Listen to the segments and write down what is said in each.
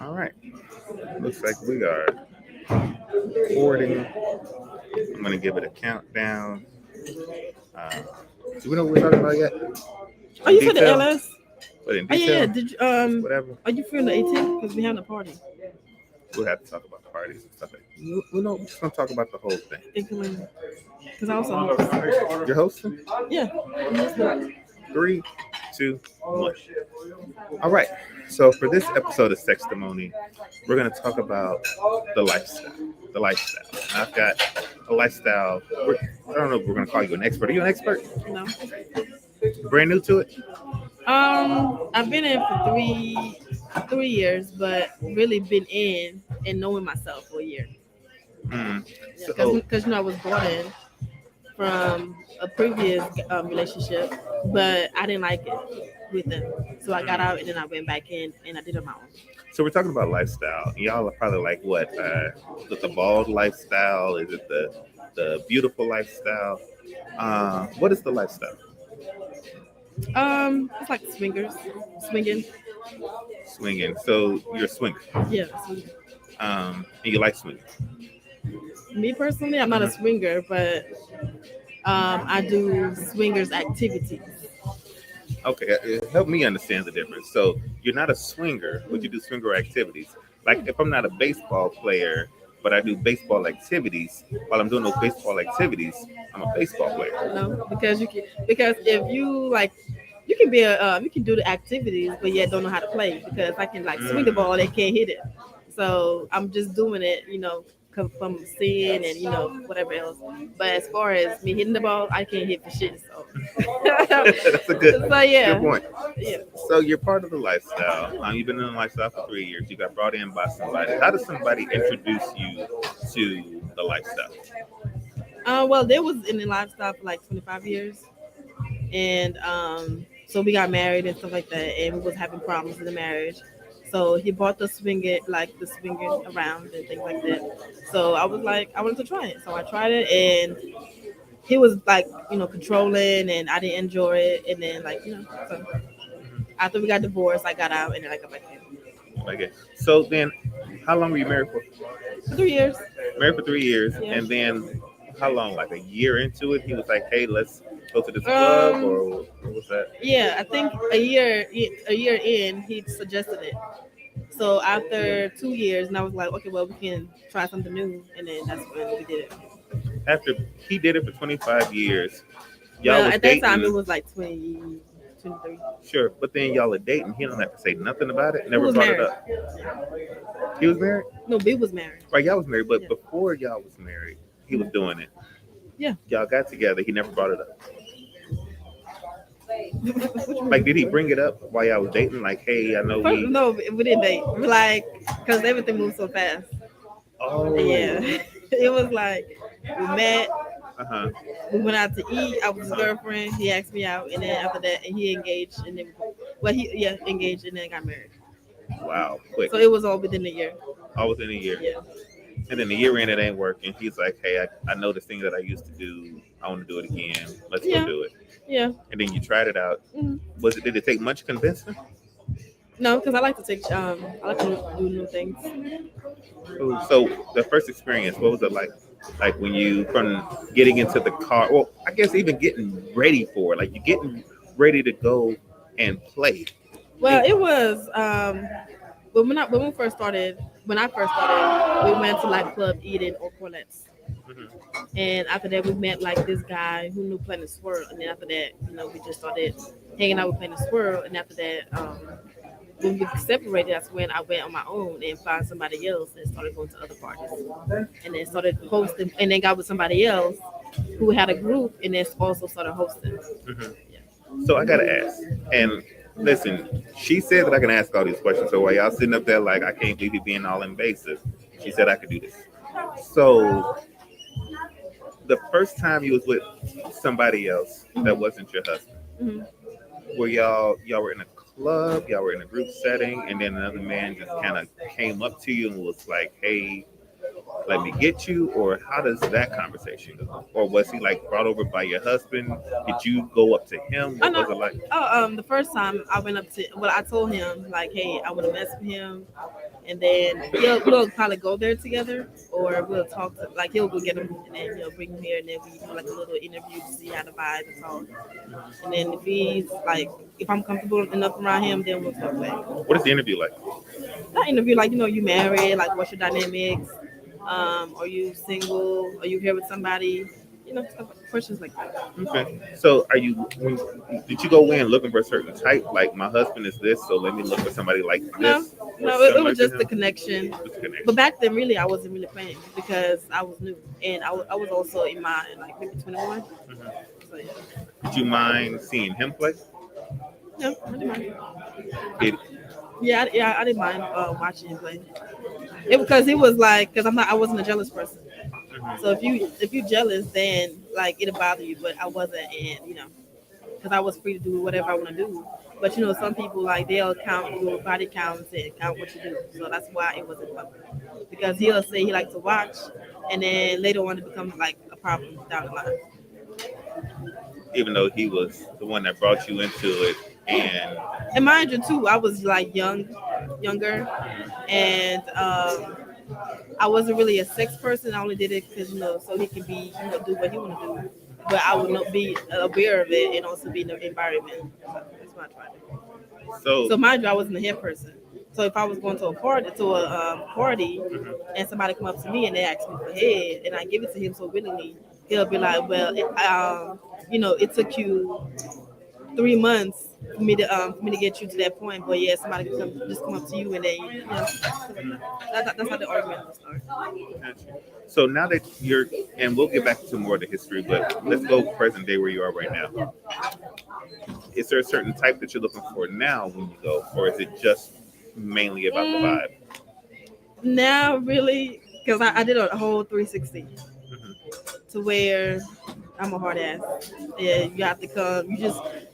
All right. Looks like we are recording. I'm gonna give it a countdown. Uh, do we know what we're talking about yet? Oh, In you said the detail? LS? But in Oh yeah. detail, Did you just whatever. Are you free on the 18th? Because we having a party. We'll have to talk about parties and stuff like that. We know we're just gonna talk about the whole thing. Because I also host. You're hosting? Yeah. 3, 2, 1. All right. So for this episode of Sextimony, we're going to talk about the lifestyle. The lifestyle. And I've got a lifestyle. I don't know if we're going to call you an expert. Are you an expert? No. Brand new to it? I've been in for 3 years, but really been in and knowing myself for a year. So, Because I was brought in from a previous relationship, but I didn't like it with them, so I got out and then I went back in and I did it on my own. so we're talking about lifestyle. Y'all are probably like, what? Is it the bald lifestyle? Is it the beautiful lifestyle? What is the lifestyle? It's like swinging. Swinging. So you're a swinger. Yeah. And you like swinging. Me personally, I'm not a swinger, but I do swingers activities. Okay, help me understand the difference. So you're not a swinger, but you do swinger activities. Like if I'm not a baseball player, but I do baseball activities, while I'm doing those baseball activities, I'm a baseball player. No, because if you like, you can be you can do the activities, but yet don't know how to play. Because I can like swing the ball, they can't hit it. So I'm just doing it, from seeing and whatever else. But as far as me hitting the ball, I can't hit for shit. So That's a good, so yeah, good point. yeah. So you're part of the lifestyle. You've been in the lifestyle for 3 years. You got brought in by somebody. How does somebody introduce you to the lifestyle? Well, they was in the lifestyle for like 25 years, and so we got married and stuff like that, and we was having problems in the marriage. So he bought the swinging around and things like that. So I was like, I wanted to try it. So I tried it, and he was like, controlling, and I didn't enjoy it. And then so after we got divorced, I got out, and then I got back in. Okay. So then, how long were you married for? For 3 years. Married for 3 years, Yeah. and then how long? Like a year into it, he was like, "Hey, let's go to this club," or what was that? Yeah, I think a year in, he suggested it. So after 2 years, and I was like, okay, well, we can try something new, and then that's when we did it. After he did it for 25 years, y'all Well, was at dating. that time, it was like 20, 23. Sure, but then y'all are dating. He don't have to say nothing about it. Who Never was brought married? it up. He was married. No, B was married. Right, y'all was married, but Yeah. before y'all was married, he was doing it. Yeah. Y'all got together. He never brought it up. Like, did he bring it up while y'all was dating? Like, hey, I know we. No, we didn't date. We like, because everything moved so fast. Oh. Yeah. It was like, we met, Uh-huh. we went out to eat. I was his girlfriend. He asked me out, and then after that, he engaged, and then, engaged, and then got married. Wow, quick. So it was all within a year. All within a year. Yeah. And then the year in, it ain't working. He's like, hey, I know this thing that I used to do. I want to do it again. Let's Yeah. go do it. Yeah. And then you tried it out. Mhm. Did it take much convincing? No, because I like to do new things. So the first experience, what was it like? Like when you from getting into the car, well, I guess even getting ready for it, like you getting ready to go and play. Well, it was when we first started. When I first started, we went to like Club Eden or Corlettes. Mhm. And after that, we met like this guy who knew Planet Swirl. And then after that, we just started hanging out with Planet Swirl. And after that, when we separated, that's when I went on my own and found somebody else and started going to other parties. And then started hosting, and then got with somebody else who had a group, and then also started hosting. Mhm. Yeah. So I gotta ask, and listen, she said that I can ask all these questions. So while y'all sitting up there like I can't believe you being all invasive, she said I could do this. So the first time you was with somebody else that wasn't your husband, Mhm. where y'all were in a club, y'all were in a group setting, and then another man just kind of came up to you and was like, "Hey, let me get you, or how does that conversation go? Or was he like brought over by your husband? Did you go up to him? I What know. was it like? The first time I went up to, well, I told him like, hey, I want to mess with him, and then we'll probably go there together, or we'll talk to, like, he'll go get him, and then he'll bring him here, and then we do like a little interview to see how the vibe and talk. And then if he's like, if I'm comfortable enough around him, then we'll talk back. What is the interview like? That interview, like, you married, like, what's your dynamics? Are you single? Are you here with somebody? Stuff, questions like that. Okay. So, did you go in looking for a certain type? Like, my husband is this, so let me look for somebody like No, this or no, it similar was to just the him? connection. Just a But connection. back then, really, I wasn't really playing because I was new, and I was also in my, like, maybe 21. Hmm. So yeah, Did you mind seeing him play? no, I didn't mind. Did Yeah, I didn't mind watching him play. It because he was like, because I wasn't a jealous person. mhm. So if you jealous, then like it'll bother you. But I wasn't, and because I was free to do whatever I want to do. But some people, like, they'll count your body counts and count what you do. So that's why it wasn't fun. Because he'll say he likes to watch, and then later on it becomes like a problem down the line. Even though he was the one that brought you into it, and And mind you, too, I was like younger, and I wasn't really a sex person. I only did it because so he can be do what he want to do. But I would not be aware of it and also be in the environment. So that's what I tried to do. so So mind you, I wasn't a hair person. So if I was going to a party, mhm. and somebody come up to me and they ask me for head, and I give it to him so willingly, he'll be like, "Well, it took you 3 months for me to get you to that point, but yeah, somebody come up to you, and then that's how the argument will start." Gotcha. So now that and we'll get back to more of the history, but let's go present day where you are right now. Is there a certain type that you're looking for now when you go, or is it just mainly about the Mm, vibe? now, really, because I did a whole 360 Hmm. to where I'm a hard ass. Yeah, you have to come.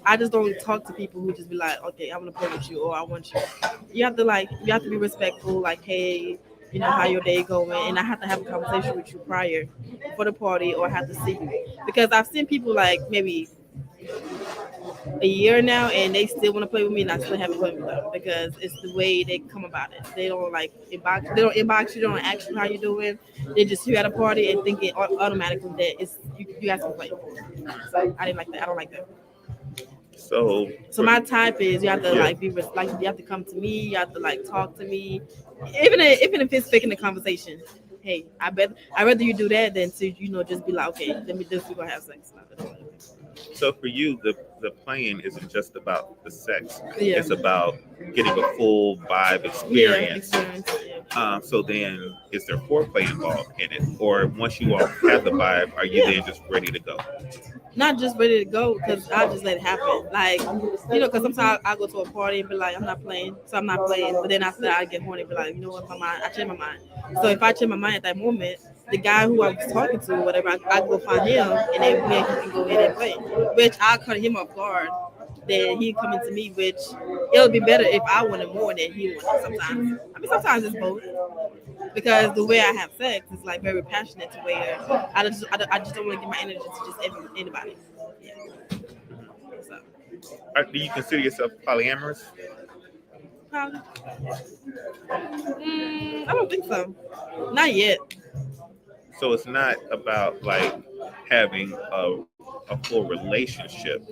I just don't talk to people who just be like, okay, I'm gonna play with you, or I want you. You have to be respectful. Like, hey, how your day going, and I have to have a conversation with you prior for the party, or I have to see you because I've seen people like maybe a year now, and they still want to play with me, and I still haven't played with them because it's the way they come about it. They don't like inbox. They don't inbox you. They don't ask you how you doing. They just see you at a party and think it automatically that it's you guys can play. So I didn't like that. I don't like that. So, So my type is you have to yeah. like like you have to come to me. You have to like talk to me, even if it's faking the conversation. Hey, I rather you do that than to just be like, okay, let me just we gonna have sex. No, that's not okay. So for you, the playing isn't just about the sex; Yeah, it's about getting a full vibe yeah, experience. experience. Yeah. So then, is there foreplay involved in it, or once you all have the vibe, are you Yeah, then just ready to go? not just ready to go because I just let it happen. Like, because sometimes I go to a party and be like, I'm not playing, so I'm not playing. But then after that, I get horny and be like, you know what, my mind, I change my mind. So if I change my mind at that moment, the guy who I was talking to, whatever, I go find him and then he can go ahead and play. Which I cut him off guard. Then he coming to me, which it'll be better if I wanted more than he wanted. Sometimes, I mean, sometimes it's both because the way I have sex is like very passionate to where I just don't want to give my energy to just anybody. Yeah. So Do you consider yourself polyamorous? probably, I don't think so. Not yet. So it's not about like having a full relationship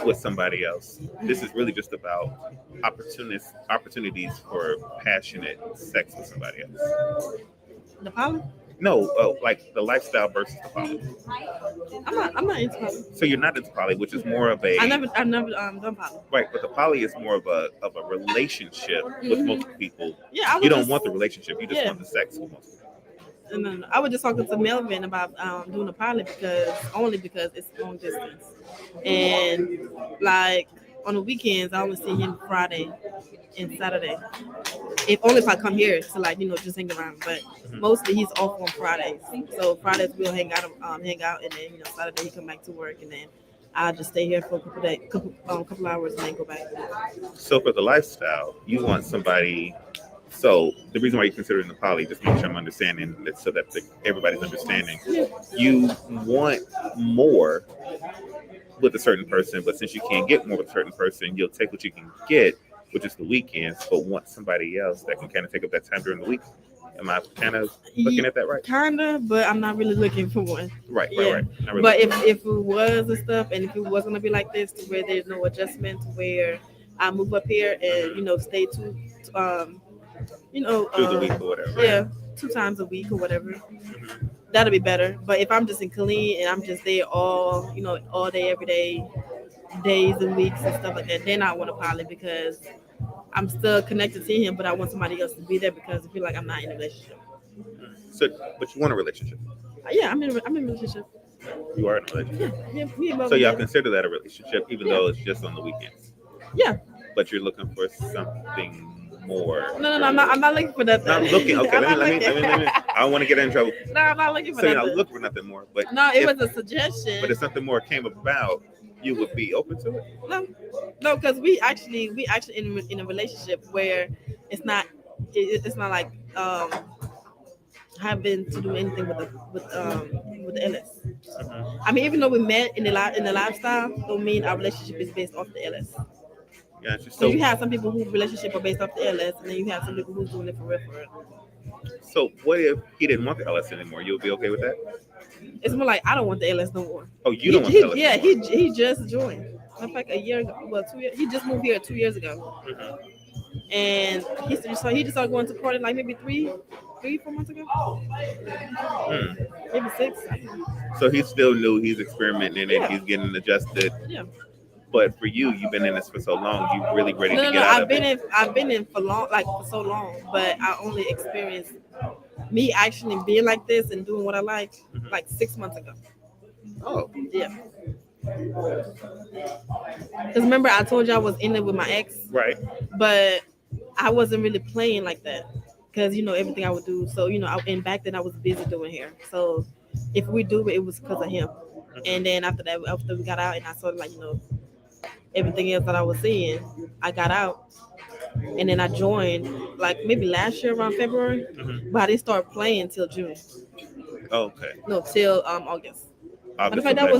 with somebody else. This is really just about opportunities for passionate sex with somebody else. The poly? No, like the lifestyle versus the poly. I'm not into poly. So you're not into poly, which is more of a I've never done poly. right, but the poly is more of a relationship with Hmm. multiple people. Yeah, I You was don't just want the relationship; you just yeah. want the sex with multiple people. And then I was just talking to Melvin about doing a pilot because it's long distance, and like on the weekends I only see him Friday and Saturday. If only if I come here to like just hang around, but Mhm. mostly he's off on Fridays. So Fridays we'll hang out, and then Saturday he come back to work, and then I'll just stay here for a couple hours, and then go back. So for the lifestyle, you want somebody So the reason why you're considering the poly, just make sure I'm understanding that, so that everybody's understanding. Yeah. You want more with a certain person, but since you can't get more with a certain person, you'll take what you can get, which is the weekends, but want somebody else that can kind of take up that time during the week. Am I kind of looking at that right? Kinda, but I'm not really looking for one. Right. Yeah. Not really But looking for if it was and stuff, and if it was gonna be like this, to where there's no adjustment, to where I move up here and stay um through the week or whatever. yeah, 2 times a week or whatever, that'll be better. But if I'm just in clean and I'm just there all day, every day, days and weeks and stuff like that, then I want a pilot because I'm still connected to him, but I want somebody else to be there because I feel like I'm not in a relationship. So, but you want a relationship? Yeah, I'm in a relationship. You are in a relationship. Yeah, me and So y'all consider that a relationship, even though it's just on the weekends. Yeah. But you're looking for something more. No, I'm not looking for that. Not looking. Okay, let me. I don't want to get in trouble. No, I'm not looking for so that. So you're not looking for nothing more, but no, it was a suggestion. But if something more came about, you would be open to it. No, because we actually in a relationship where it's not like having to do anything with the LS. I mean, even though we met in the lifestyle, don't mean our relationship is based off the LS. Yeah, so you have some people whose relationship are based off the LS, and then you have some people who's doing it for real. So what if he didn't want the LS anymore? You'll be okay with that? It's more like I don't want the LS no more. Oh, you don't want the LS? Yeah, he just joined. In fact, a year ago, 2 years. He just moved here 2 years ago, and he just started going to party like maybe 3-4 months ago. Maybe 6. So he's still new. He's experimenting and he's getting adjusted. Yeah. But for you, you've been in this for so long. You really ready to get out of it? I've been in for so long, but I only experienced me actually being like this and doing what I like 6 months ago. Oh. Yeah. Because remember, I told you I was in it with my ex. Right. But I wasn't really playing like that because everything I would do. So and back then I was busy doing hair. So if we do it, it was because of him. And then after we got out, and I saw everything else that I was seeing, I got out, and then I joined like maybe last year around February, but I didn't start playing till June. Okay. No, till August. Matter of fact, that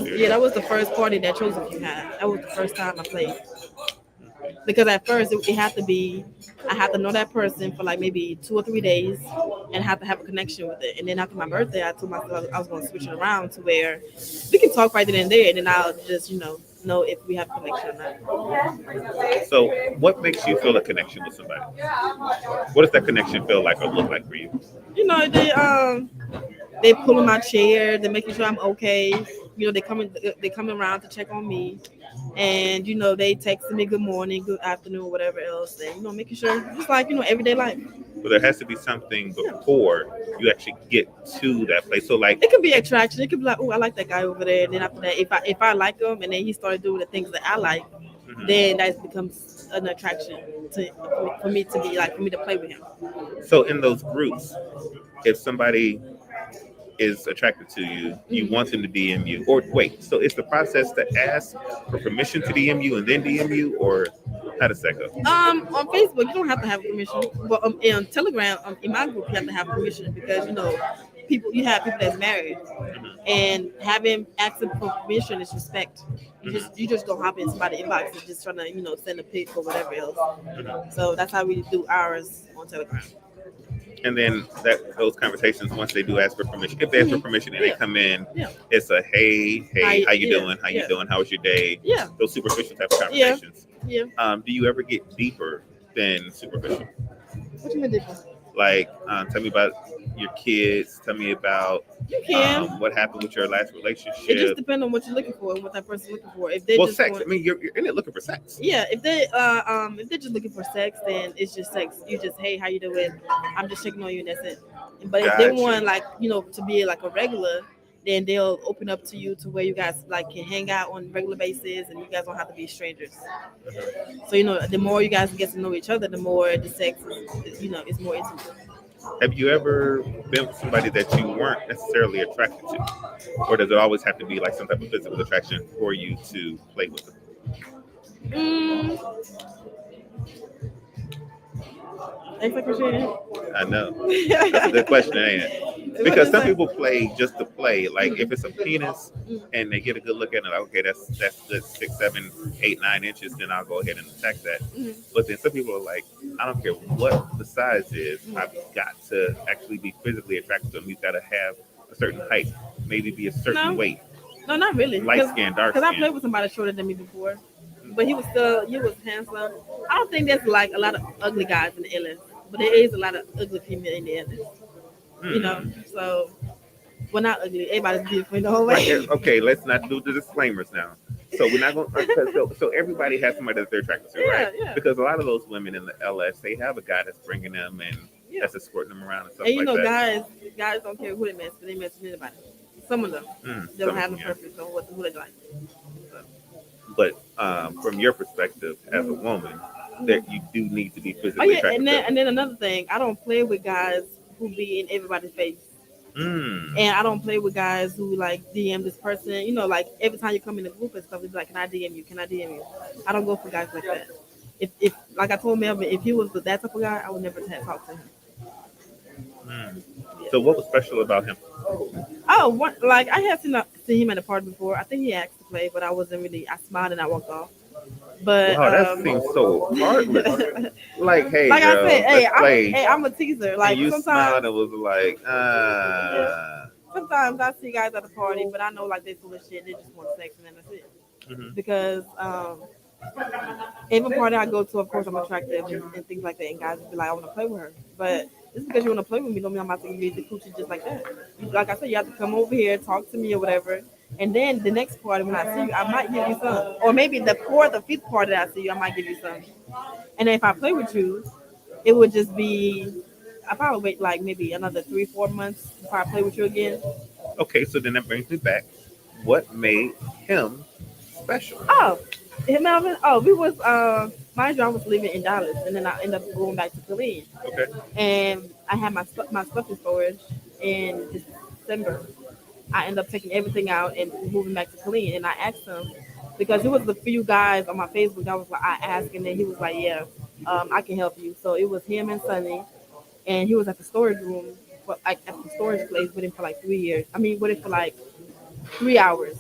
was the first party that Joseph had. That was the first time I played. Because at first it had to be, I had to know that person for like maybe 2 or 3 days and have to have a connection with it. And then after my birthday, I told myself I was going to switch it around to where we can talk right then and there, and then I'll just know if we have a connection or not. So what makes you feel a connection with somebody? What does that connection feel like or look like for you? They pulling my chair, they're making sure I'm okay. They come around to check on me, and they texting me good morning, good afternoon, whatever else. And making sure just like everyday life. But there has to be something before you actually get to that place. So like it could be attraction. It could be like, oh, I like that guy over there. And then after that, if I like him, and then he started doing the things that I like, then that becomes an attraction for me to play with him. So in those groups, if somebody is attracted to you, you want them to DM you, or wait, so is the process to ask for permission to DM you and then DM you, or how does that go? On Facebook, you don't have to have permission, but on Telegram, in my group, you have to have permission because you have people that's married, and asking for permission is respect. You just don't hop in somebody's inbox and just trying to send a pic or whatever else. So that's how we do ours on Telegram. And then those conversations, once they do ask for permission, if they ask for permission and they come in, it's a hey, how you doing? How you doing? How was your day? Yeah. Those superficial type of conversations. Yeah. Do you ever get deeper than superficial? What do you mean deeper? Like, tell me about your kids. Tell me about what happened with your last relationship. It just depends on what you're looking for and what that person's looking for. If they sex. I mean, you're in it looking for sex. Yeah. If they're just looking for sex, then it's just sex. You just, hey, how you doing? I'm just checking on you, and that's it. But if they want to be like a regular, then they'll open up to you to where you guys can hang out on a regular basis, and you guys don't have to be strangers. So the more you guys get to know each other, the more the sex is more intimate. Have you ever been with somebody that you weren't necessarily attracted to, or does it always have to be like some type of physical attraction for you to play with them? Except for Shane. I know. That's a good question, ain't it? Because some people play just to play. Like if it's a penis and they get a good look at it, like, okay, that's good 6, 7, 8, 9 inches, then I'll go ahead and attack that. But then some people are like, I don't care what the size is, I've got to actually be physically attracted to him. He's got to have a certain height, maybe be a certain No. weight, No, not really. light skin, dark Because I skin. played with somebody shorter than me before, but he was handsome. I don't think there's like a lot of ugly guys in the LS, but there is a lot of ugly female in the LS. You know, so well, not ugly. Everybody's beautiful in the whole way. Right, okay, let's not do the disclaimers now. So we're not going to. So everybody has somebody that they're attracted to, right? Yeah. Because a lot of those women in the LS, they have a guy that's bringing them and that's escorting them around and stuff And you like know, that. guys don't care who they mess with. They mess with anybody. Some of them they don't have no preference on who they like. But from your perspective as a woman, that you do need to be physically Oh yeah, attracted and then another thing, I don't play with guys who be in everybody's face. And I don't play with guys who like DM this person. You know, like every time you come in the group and stuff, it's like, can I DM you? Can I DM you? I don't go for guys like that. If like I told Melvin, if he was that type of guy, I would never talk to him. So what was special about him? Oh, like I had seen him at a party before. I think he asked to play, but I wasn't really. I smiled and I walked off. But wow, that seems so heartless. Like, hey, like girl, I said, let's I'm a teaser. Like and you sometimes smiled and was like, sometimes I see guys at the party, but I know like they full of shit. They just want sex and then that's it. Because every party I go to, of course, I'm attractive and things like that. And guys will be like, I want to play with her. But just because you want to play with me, don't mean I'm about to give you the coochie just like that. Like I said, you have to come over here, talk to me or whatever. And then the next party, when I see you, I might give you some. Or maybe the 4th or 5th party that I see you, I might give you some. And then if I play with you, it would just be, I probably wait like maybe another 3-4 months before I play with you again. okay, so then that brings me back. What made him special? Oh, Melvin. Oh, we was mind you, I was living in Dallas, and then I ended up going back to Killeen. Okay. And I had my stuff in storage in December. I ended up taking everything out and moving back to Killeen. And I asked him because it was a few guys on my Facebook. I was like, I asked, and then he was like, yeah, I can help you. So it was him and Sonny, and he was at the storage room, at the storage place with him for like 3 years. I mean, with him for like 3 hours.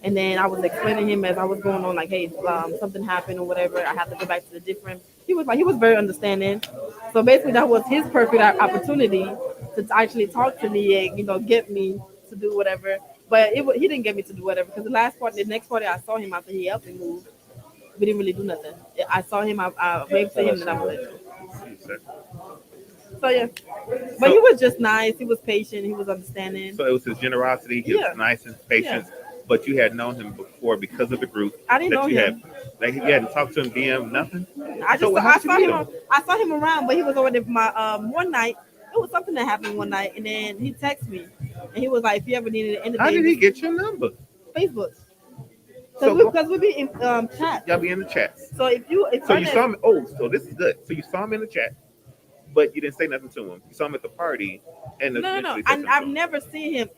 And then I was explaining to him as I was going on, like, hey, something happened or whatever. I have to go back to the different. He was very understanding. So basically, that was his perfect opportunity to actually talk to me and get me to do whatever. But he didn't get me to do whatever because the next party I saw him after he helped me move, we didn't really do nothing. I saw him, I waved to him, and I was like, so yeah. But he was just nice. He was patient. He was understanding. So it was his generosity. He was nice and patient. Yeah. But you had known him before because of the group. I didn't know him. Like you hadn't talked to him, DM, nothing. I saw him around, but he was over there for my one night. It was something that happened one night, and then he texted me, and he was like, "If you ever needed anything." How did he get your number? Facebook. Because we be in chat. Y'all be in the chat. So if you saw him. Oh, so this is good. So you saw him in the chat, but you didn't say nothing to him. You saw him at the party, and no. I've never seen him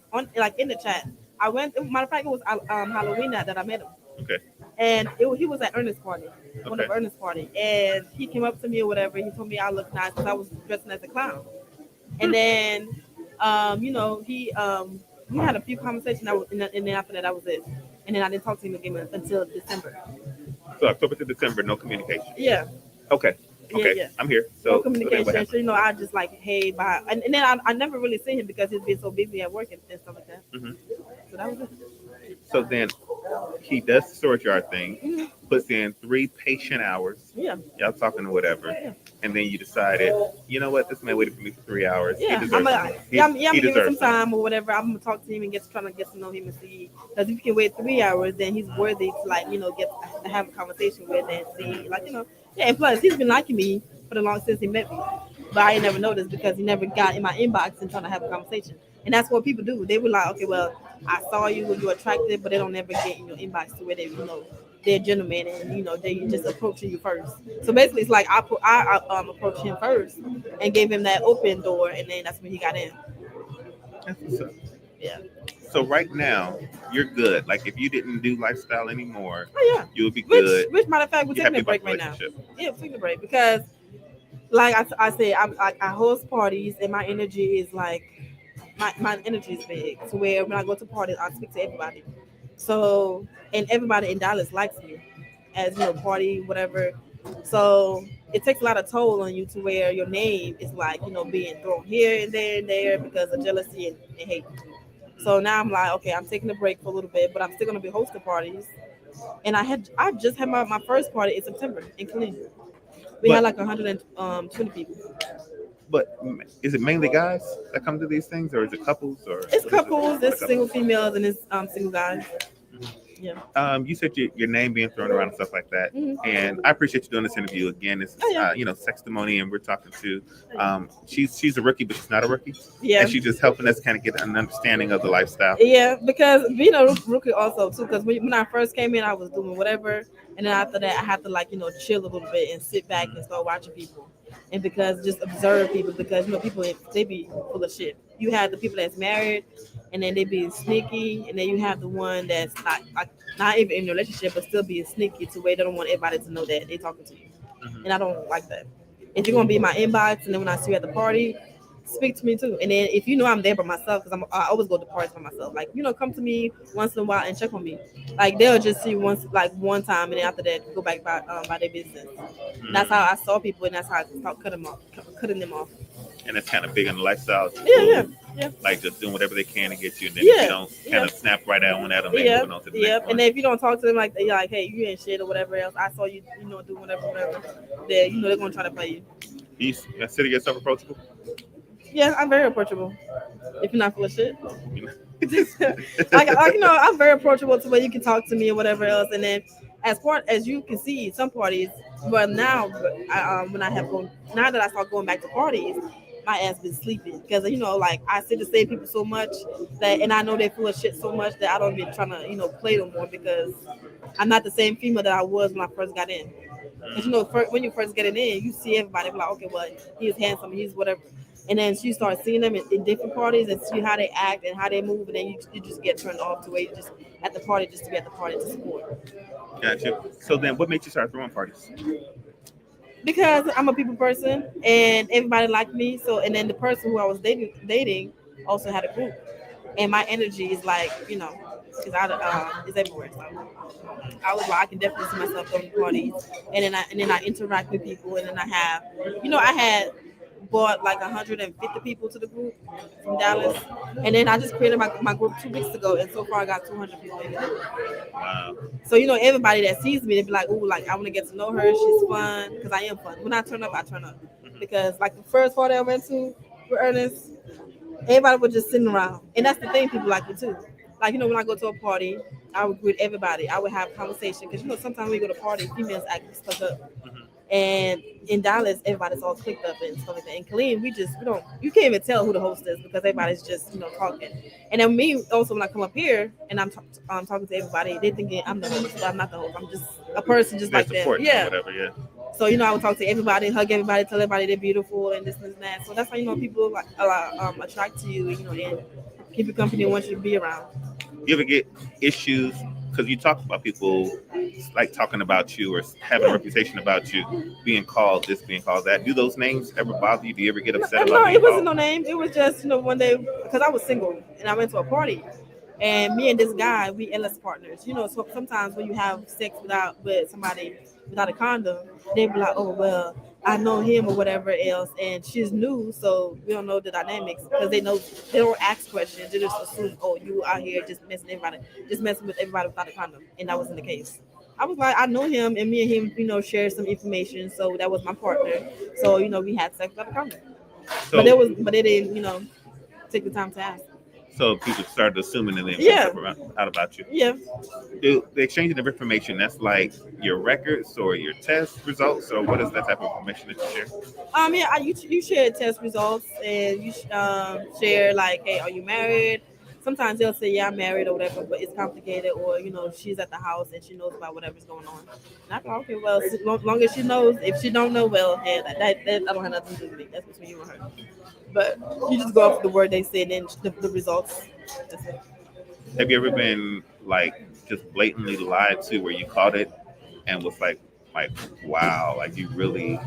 in the chat. I went. Matter of fact, it was Halloween night that I met him. Okay. And he was at Ernest's party, one of Ernest's party, and he came up to me or whatever. He told me I looked nice because I was dressing as a clown. And then, we had a few conversations. And then after that, that was it. And then I didn't talk to him again until December. So October to December, no communication. Yeah. Okay. Yeah. I'm here. So no communication. So I just like, hey, bye. And then I never really see him because he's been so busy at work and stuff like that. Mm-hmm. So that was it. So then he does the storage yard thing, puts in 3 patient hours. Yeah. Y'all talking or whatever. Yeah. And then you decided, you know what, this man waited for me for 3 hours. Yeah. I'm gonna give him some time or whatever. I'm gonna talk to him and trying to get to know him and see. Because if you can wait 3 hours, then he's worthy to get to have a conversation with and see, Yeah, and plus he's been liking me for the long since he met me. But I ain't never noticed because he never got in my inbox and trying to have a conversation. And that's what people do. They were like, okay, well, I saw you, you're attractive, but they don't ever get in your inbox to where they're gentlemen and they just approaching you first. So basically, it's like I approached him first and gave him that open door, and then that's when he got in. That's what's up. Yeah. So right now, you're good. Like if you didn't do lifestyle anymore, you would be good. Which matter of fact, we're taking a break right now. Yeah, we're taking a break because like I say, I host parties, and my energy is like my energy is big. So where when I go to parties, I speak to everybody. So and everybody in Dallas likes me, as party whatever. So it takes a lot of toll on you to where your name is like being thrown here and there and there because of jealousy and hate. So now I'm like, okay, I'm taking a break for a little bit, but I'm still gonna be hosting parties. And I just had my first party in September in Killeen. We had But like 120 people. is it mainly guys that come to these things, or is it couples, or It's what is it? couples, What a it's single couple. females, and it's single guys. Yeah. You said your name being thrown around and stuff like that, Hmm. and I appreciate you doing this interview again. This Oh is yeah. Sextimony, and we're talking to Oh, yeah. she's a rookie, but she's not a rookie, Yeah. and she's just helping us kind of get an understanding of the lifestyle. Yeah, because being a rookie also too. Because when I first came in, I was doing whatever, and then after that, I had to like chill a little bit and sit back and start watching people, and because just observe people because people they be full of shit. You have the people that's married, and then they be sneaky, and then you have the one that's not even in a relationship but still being sneaky to where they don't want everybody to know that they talking to you, Mhm. and I don't like that. If you're gonna be in my inbox, and then when I see you at the party, speak to me too. And then if you know I'm there by myself, because I always go to parties by myself. Like come to me once in a while and check on me. Like they'll just see you once, like one time, and then after that go back by their business. And that's how I saw people, and that's how I start cutting them off. And it's kind of big on the lifestyle. Yeah, yeah, People yeah, like just doing whatever they can to get you, and then if you yeah, don't kind yeah. of snap right out on at them, they Yep, moving on to the yep. next And one. then if you don't talk to them like you're like, hey, you ain't shit or whatever else. I saw you, do whatever. Then they're gonna try to play you. You consider yourself approachable? Yeah, I'm very approachable. If you're not full of shit. You know? I'm very approachable to where you can talk to me or whatever else. And then, as you can see, some parties. But now, when I have gone, now that I start going back to parties, my ass been sleeping because like I see the same people so much that, and I know they're full of shit so much that I don't be trying to play no more because I'm not the same female that I was when I first got in. Because when you first get it in, you see everybody be like, okay, well, he's handsome, he's whatever. And then you start seeing them in different parties and see how they act and how they move, and then you just get turned off to where you just at the party just to be at the party to support. Gotcha. So then, what made you start throwing parties? Because I'm a people person and everybody liked me. So and then the person who I was dating also had a group, and my energy is like is everywhere. So I was like, I can definitely see myself throwing parties, and then I interact with people, and then I had brought like 150 people to the group from Dallas, and then I just created my group 2 weeks ago, and so far I got 200 people in the group. Wow. So everybody that sees me, they be like, "Ooh, like I want to get to know her. She's fun because I am fun. When I turn up, I turn up." Because like the first party I went to with Ernest, everybody was just sitting around, and that's the thing. People like me too. Like when I go to a party, I would greet everybody. I would have conversation because sometimes when you go to parties, females act stuck up. Mhm. And in Dallas, everybody's all clicked up and stuff like that. In Killeen, we don't, you can't even tell who the host is because everybody's just, talking. And then me also, when I come up here and I'm talking to everybody, they thinking I'm the host, but I'm not the host. I'm just a person just They're like them. supporting or Yeah. whatever. Yeah. So, I would talk to everybody, hug everybody, tell everybody they're beautiful and this and that. So that's how, people like attract to you, and keep you company and want you to be around. You ever get issues because you talk about people like talking about you or having a Yeah. reputation about you, being called this, being called that? Do those names ever bother you? Do you ever get upset No, about being it wasn't called? no name. It was just, one day because I was single and I went to a party, and me and this guy, we endless partners. So sometimes when you have sex with somebody without a condom, they be like, "Oh well, I know him or whatever else," and she's new, so we don't know the dynamics because they don't ask questions. They just assume, "Oh, you out here just messing with everybody without a condom," and that wasn't the case. I was like, I know him, and me and him, shared some information, so that was my partner. So we had sex without a condom, So, but they didn't, take the time to ask. so people started assuming and then putting Yeah, stuff out about you. yeah. The exchanging of information, that's like your records or your test results, or what is that type of information that you share? Yeah, you share test results and you share like, hey, are you married? Sometimes they'll say, yeah, I'm married or whatever, but it's complicated, or she's at the house and she knows about whatever's going on. And I'm like, okay, well, as long as she knows. If she don't know, well, hey, that I don't have nothing to do with me. That's between you and her. But you just go off the word they say and then the results. That's it. Have you ever been like just blatantly lied to where you caught it and was like like, wow, like you really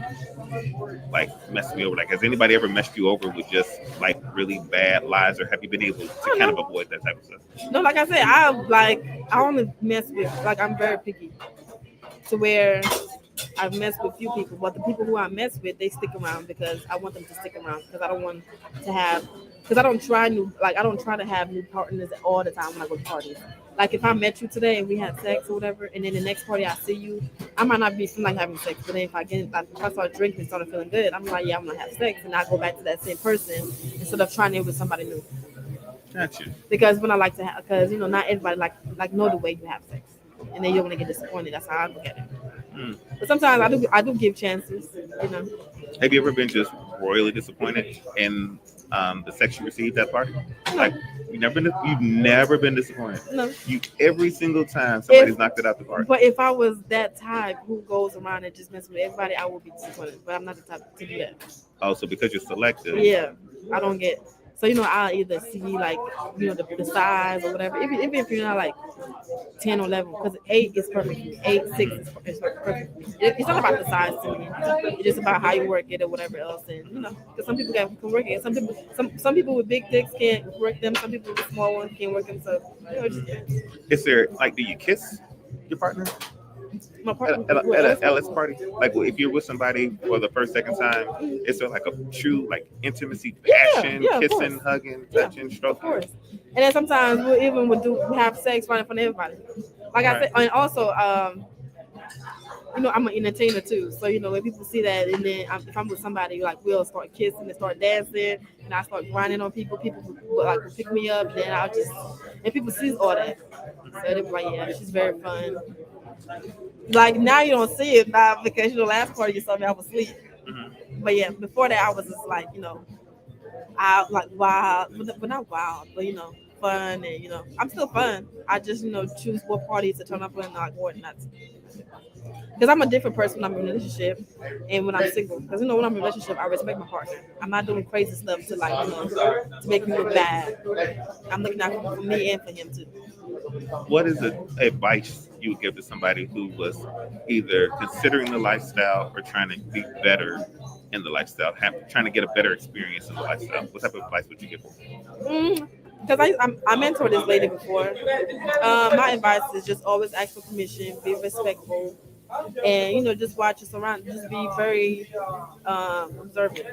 like messed me over? Like, has anybody ever messed you over with just like really bad lies, or have you been able to I don't kind of know. avoid that type of stuff? No, like I said, I only mess with like I'm very picky to where I've messed with few people, but the people who I mess with, they stick around because I want them to stick around because I don't want to have because I don't try to have new partners all the time when I go to parties. Like if I met you today and we had sex or whatever, and then the next party I see you, I might not be feeling like having sex, but then if I start drinking and start feeling good, I'm like, yeah, I'm gonna have sex, and I go back to that same person instead of trying it with somebody new. Gotcha. Because when I like to have, because not everybody like know the way you have sex, and then you're gonna get disappointed. That's how I look at it. Mm. But sometimes I do give chances, you know. Have you ever been just royally disappointed in the sex you received at party? No, Like you've never been disappointed. no. You every single time If somebody's knocked it out the park. but if I was that type who goes around and just messes with everybody, I would be disappointed. But I'm not the type to do that. Oh, so because you're selective. Yeah, I don't get. So I'll either see like the size or whatever. Even if you're not like 10 or 11, because 8 is perfect for me. 8, 6 is perfect for me. It's not about the size to me. It's just about how you work it or whatever else. And because some people can work it. Some people with big dicks can't work them. Some people with small ones can't work them. So it just depends. Is there like, do you kiss your partner My at partner, a LS party? Like, if you're with somebody for the first, second time, is there like a true like intimacy, passion, yeah, of kissing, course. hugging, Yeah, touching, of stroking? course. And then sometimes we have sex right in front of everybody. Like I Right. said, and also I'm an entertainer too. So when people see that, and then if I'm with somebody, like we'll start kissing and start dancing, and I start grinding on people. People will pick me up, and then and people see all that. So they're like, yeah, she's very fun. Like now you don't see it now because last part you saw me I was asleep. Hmm. But yeah, before that I was just like I like wild, but not wild, but fun, and I'm still fun. I just choose what parties to turn up on and like what not. Because I'm a different person when I'm in a relationship and when I'm single. Because when I'm in a relationship, I respect my partner. I'm not doing crazy stuff to to make me look bad. I'm looking out for me and for him too. What is the advice you would give to somebody who was either considering the lifestyle or trying to be better in the lifestyle, trying to get a better experience in the lifestyle? What type of advice would you give them? Because I mentored this lady before. My advice is just always ask for permission, be respectful, and just watch your surroundings. Just be very observant.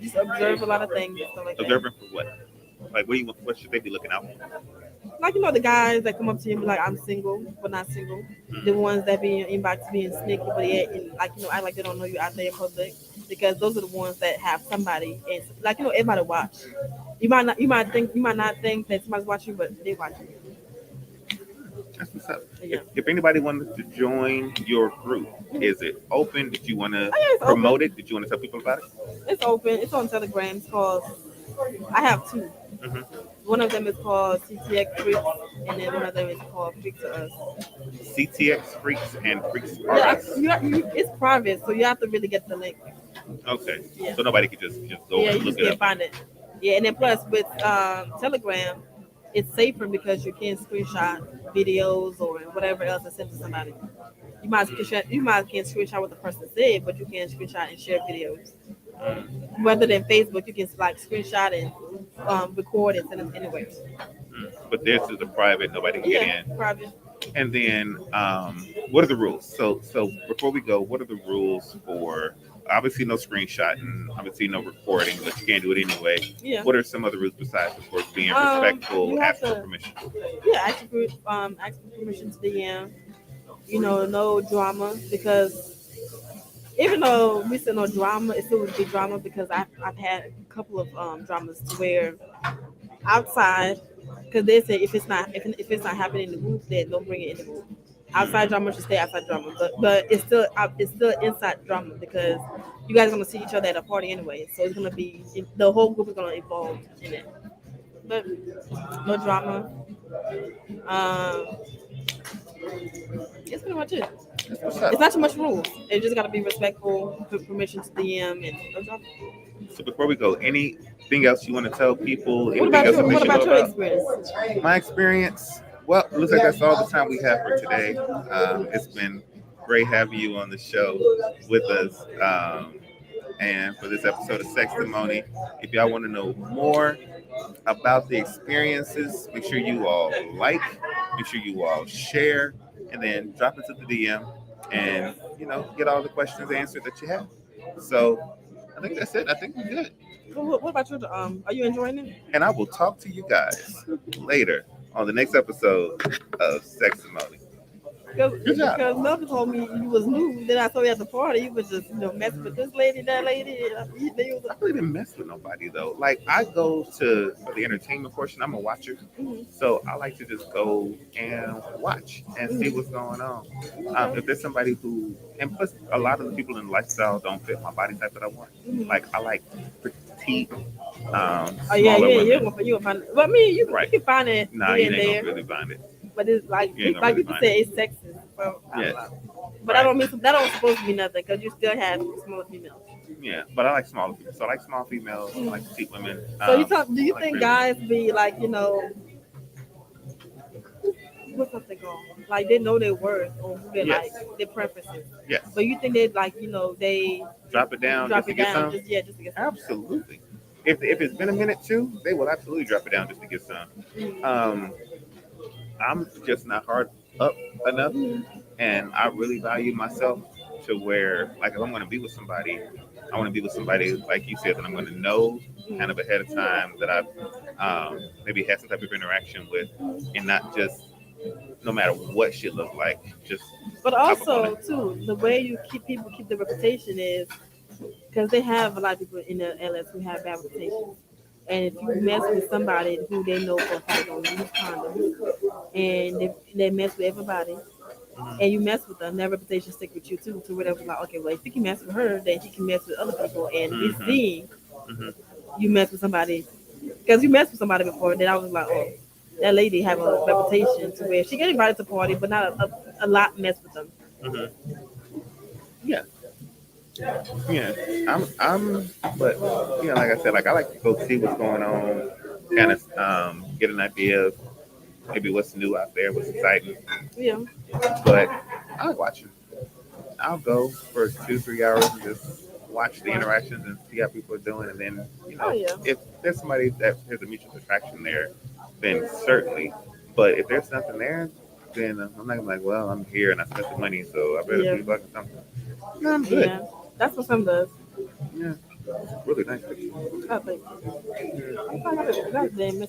Just observe a lot of things and stuff like that. Observing for what? Like, what should they be looking out for? Like the guys that come up to you and be like, I'm single but not single. The ones that be in inbox being sneaky but yet and act like they don't know you out there in public, because those are the ones that have somebody, and everybody watch. You might not think that somebody's watching, but they watching. That's what's up. Yeah. If anybody wanted to join your group, is it open? Did you want to Oh, yeah, it's promote open. it? Did you want to tell people about it? It's open. It's on Telegram. It's called. I have two. Hmm. One of them is called CTX Freaks, and then one of them is called Freak to Us. CTX Freaks and Freaks R Yeah, Us. it's private, so you have to really get the link. Okay. Yeah. So nobody could just go Yeah, and you look just it can't up. find it. Yeah, and then plus with Telegram, it's safer because you can screenshot videos or whatever else and send to somebody. You might can screenshot what the person said, but you can screenshot and share videos. Rather than Facebook, you can screenshot and record and send them anyway. But this is a private, nobody can get Yeah, in. private. And then, what are the rules? So before we go, what are the rules for? Obviously, no screenshotting. Obviously, no recording, but you can't do it anyway. Yeah. What are some other rules besides, of course, being You respectful, have asking for to, permission? yeah, ask for permission to DM. No drama, because even though we said no drama, it still would be drama because I've had a couple of dramas to where outside, because they say if it's not happening in the group, then don't bring it in the group. Outside drama should stay outside drama, but it's still inside drama because you guys are gonna see each other at a party anyway, so it's gonna be the whole group is gonna involve in it. But no drama. Um, it's pretty much it. That's what's up. It's not too much rules. It just gotta be respectful, permission to DM, and no drama. So before we go, anything else you want to tell people? What Anything about else your that they What should know about your about? experience? My experience. Well, it looks like that's all the time we have for today. It's been great having you on the show with us. And for this episode of Sextimony, if y'all want to know more about the experiences, make sure you all like, make sure you all share, and then drop into the DM and get all the questions answered that you have. So I think that's it. I think we're good. What about you? Are you enjoying it? And I will talk to you guys later on the next episode of Sextimony. Good job. Because Melvin told me you was new. Then I saw you at the party. You was just messing with this lady, that lady. I really didn't mess with nobody though. Like I go to for the entertainment portion. I'm a watcher, so I like to just go and watch and see what's going on. If there's somebody who, and plus a lot of the people in the lifestyle don't fit my body type that I want. Like I like petite, smaller women. You gonna find it. But I mean, you can find it. Nah, you ain't gonna really find it. But it's like you can say it's sexist. So, yes. But I don't mean that don't supposed to be nothing because you still have small females. Yeah, but I like smaller people. So I like small females. I like petite women. So do you think guys be like what's something called? Like they know their worth or who they like, their preferences. Yes. So you think they like they drop it down just to get some? Just to get some. Absolutely. If it's been a minute too, they will absolutely drop it down just to get some. I'm just not hard up enough, and I really value myself to where, like, if I'm going to be with somebody, I want to be with somebody, like you said, that I'm going to know kind of ahead of time, that I've maybe had some type of interaction with, and not just no matter what shit look like, just. But also, too, the way people keep the reputation is because they have a lot of people in the LS who have bad reputations. And if you mess with somebody who they know for a fact don't use condoms, and they mess with everybody, and you mess with them, their reputation stick with you too. To whatever, like, okay, well, if he can mess with her, then he can mess with other people. And we see you mess with somebody, because you messed with somebody before, then I was like, oh, that lady have a reputation to where she get invited to party, but not a lot mess with them. Yeah. Yeah, but like I said, like I like to go see what's going on, kind of get an idea of maybe what's new out there, what's exciting. Yeah. But I like watching. I'll go for 2-3 hours and just watch the interactions and see how people are doing, and then if there's somebody that there's a mutual attraction there, then certainly. But if there's nothing there, then I'm not gonna be like, well, I'm here and I spent the money, so I better be fucking something. No, I'm good. Yeah. That's what some does. Yeah. Really nice. I think.